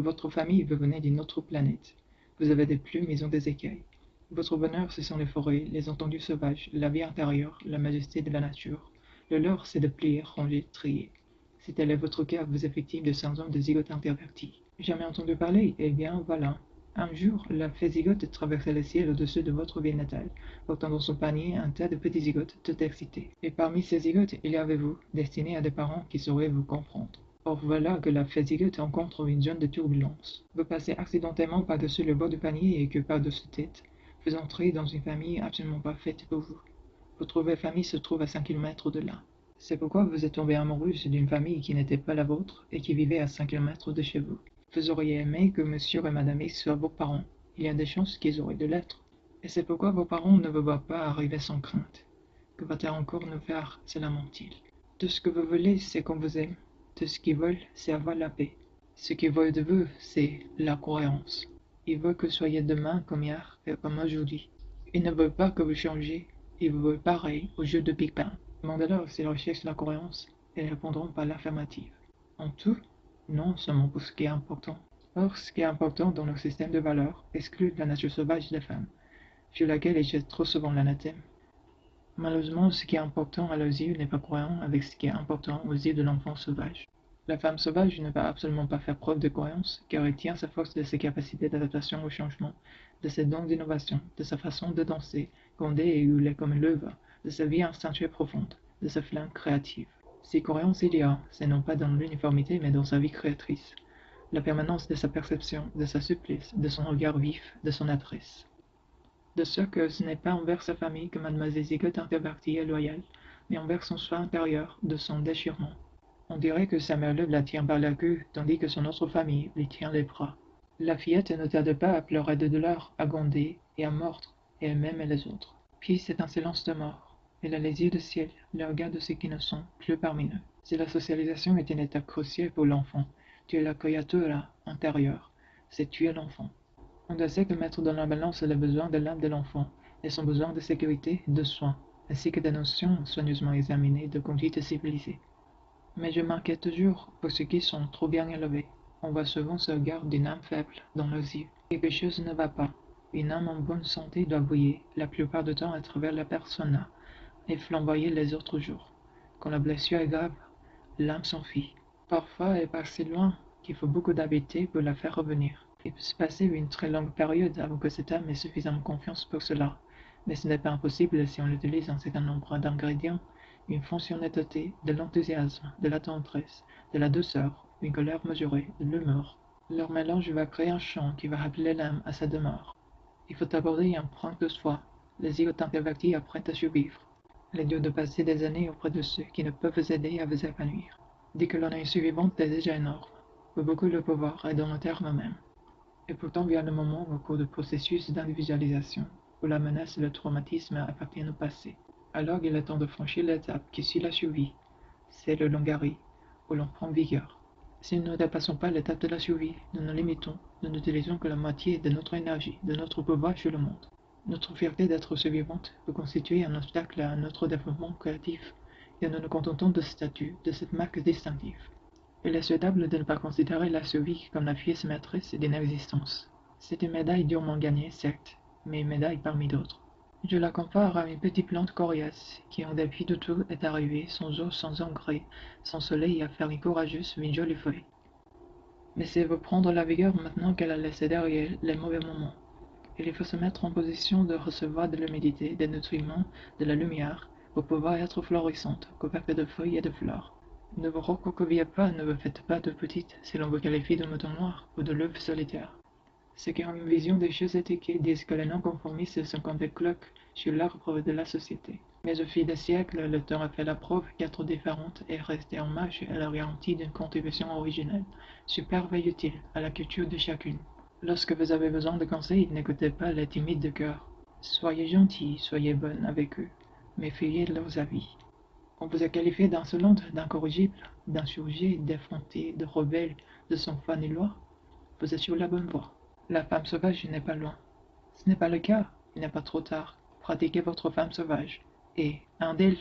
que votre famille veut venir d'une autre planète. Vous avez des plumes, ils ont des écailles. Votre bonheur, ce sont les forêts, les entendus sauvages, la vie intérieure, la majesté de la nature. Le leur, c'est de plier, ranger, trier. Si tel est votre cas, vous êtes victime de syndrome de zygote interverti. Jamais entendu parler? Eh bien, voilà. Un jour, la fée zygote traversait le ciel au-dessus de votre ville natale, portant dans son panier un tas de petits zygotes tout excités. Et parmi ces zygotes, il y avait vous, destiné à des parents qui sauraient vous comprendre. Or voilà que la fée zygote rencontre une zone de turbulence. Vous passez accidentellement par-dessus le bord du panier et que par-dessus tête, vous entrez dans une famille absolument pas faite pour vous. Votre vraie famille se trouve à 5 kilomètres de là. C'est pourquoi vous êtes tombé amoureuse d'une famille qui n'était pas la vôtre et qui vivait à 5 kilomètres de chez vous. Vous auriez aimé que monsieur et madame X soient vos parents. Il y a des chances qu'ils auraient de l'être. Et c'est pourquoi vos parents ne vous voient pas arriver sans crainte. Que va-t-elle encore nous faire, se lament-il. Tout ce que vous voulez, c'est qu'on vous aime. Tout ce qu'ils veulent, c'est avoir la paix. Ce qu'ils veulent de vous, c'est la croyance. Ils veulent que vous soyez demain comme hier et comme aujourd'hui. Ils ne veulent pas que vous changiez. Ils vous veulent pareil au jeu de Big Bang. Demandez-leur s'ils recherchent la croyance. Ils répondront par l'affirmative. En tout, non seulement pour ce qui est important. Or, ce qui est important dans nos systèmes de valeurs exclut la nature sauvage des femmes, sur laquelle ils jettent trop souvent l'anathème. Malheureusement, ce qui est important à leurs yeux n'est pas cohérent avec ce qui est important aux yeux de l'enfant sauvage. La femme sauvage ne va absolument pas faire preuve de cohérence, car elle tient sa force de ses capacités d'adaptation au changement, de ses dons d'innovation, de sa façon de danser, gronder et hurler comme une louve, de sa vie instinctuelle profonde, de sa flamme créative. Si cohérence il y a, c'est non pas dans l'uniformité mais dans sa vie créatrice, la permanence de sa perception, de sa souplesse, de son regard vif, de son adresse. De ce que ce n'est pas envers sa famille que Mademoiselle Zigote intervertie est loyale, mais envers son soi intérieur, de son déchirement. On dirait que sa mère la tient par la queue, tandis que son autre famille lui tient les bras. La fillette ne tarde pas à pleurer de douleur, à gronder et à mordre, et elle-même et les autres. Puis c'est un silence de mort. Elle a les yeux de ciel, le regard de ceux qui ne sont plus parmi nous. Si la socialisation est une étape cruciale pour l'enfant, tuer la créature intérieure, c'est tuer l'enfant. On ne sait que mettre dans la balance le besoin de l'âme de l'enfant et son besoin de sécurité, de soins, ainsi que des notions soigneusement examinées de conduite civilisée. Mais je m'inquiète toujours pour ceux qui sont trop bien élevés. On voit souvent ce regard d'une âme faible dans leurs yeux. Quelque chose ne va pas. Une âme en bonne santé doit briller, la plupart du temps à travers la persona, et flamboyer les autres jours. Quand la blessure est grave, l'âme s'enfuit. Parfois elle part si loin qu'il faut beaucoup d'habileté pour la faire revenir. Il peut se passer une très longue période avant que cette âme ait suffisamment confiance pour cela, mais ce n'est pas impossible si on utilise un certain nombre d'ingrédients, une fonctionnalité, de l'enthousiasme, de la tendresse, de la douceur, une colère mesurée, de l'humour. Leur mélange va créer un chant qui va rappeler l'âme à sa demeure. Il faut aborder un point de soi. Les zigotes intervertis apprennent à survivre. Il est dur de passer des années auprès de ceux qui ne peuvent vous aider à vous épanouir. Dès que l'on est une survivante, c'est déjà énorme. Pour beaucoup, le pouvoir est dans le terme même. Et pourtant vient le moment au cours du processus d'individualisation où la menace et le traumatisme appartiennent au passé. Alors il est temps de franchir l'étape qui suit la survie. C'est le langari, où l'on prend vigueur. Si nous ne dépassons pas l'étape de la survie, nous nous limitons, nous n'utilisons que la moitié de notre énergie, de notre pouvoir sur le monde. Notre fierté d'être survivante peut constituer un obstacle à notre développement créatif, et nous nous contentons de ce statut, de cette marque distinctive. Il est souhaitable de ne pas considérer la survie comme la pièce maîtresse d'une existence. C'est une médaille durement gagnée, certes, mais une médaille parmi d'autres. Je la compare à une petite plante coriace qui, en dépit de tout, est arrivée, sans eau, sans engrais, sans soleil, à faire une courageuse mais une jolie feuille. Mais c'est vous prendre la vigueur maintenant qu'elle a laissé derrière les mauvais moments. Il faut se mettre en position de recevoir de l'humidité, des nutriments, de la lumière, pour pouvoir être florissante, couverte de feuilles et de fleurs. Ne vous recroquevillez pas, ne vous faites pas de petite si l'on vous qualifie de mouton noir ou de louve solitaire. Ceux qui ont une vision des choses éthiquées disent que les non-conformistes sont comme des cloques sur l'arbre de la société. Mais au fil des siècles, le temps a fait la preuve qu'être différente et rester en marche est la garantie d'une contribution originelle, superbe et utile à la culture de chacune. Lorsque vous avez besoin de conseils, n'écoutez pas les timides de cœur. Soyez gentils, soyez bonnes avec eux, mais fuyez leurs avis. On vous a qualifié d'insolente, d'incorrigible, d'insurgé, d'effronté, de rebelle, de sans foi ni loi. Vous êtes sur la bonne voie. La femme sauvage n'est pas loin. Ce n'est pas le cas, il n'est pas trop tard. Pratiquez votre femme sauvage. Et un d'elles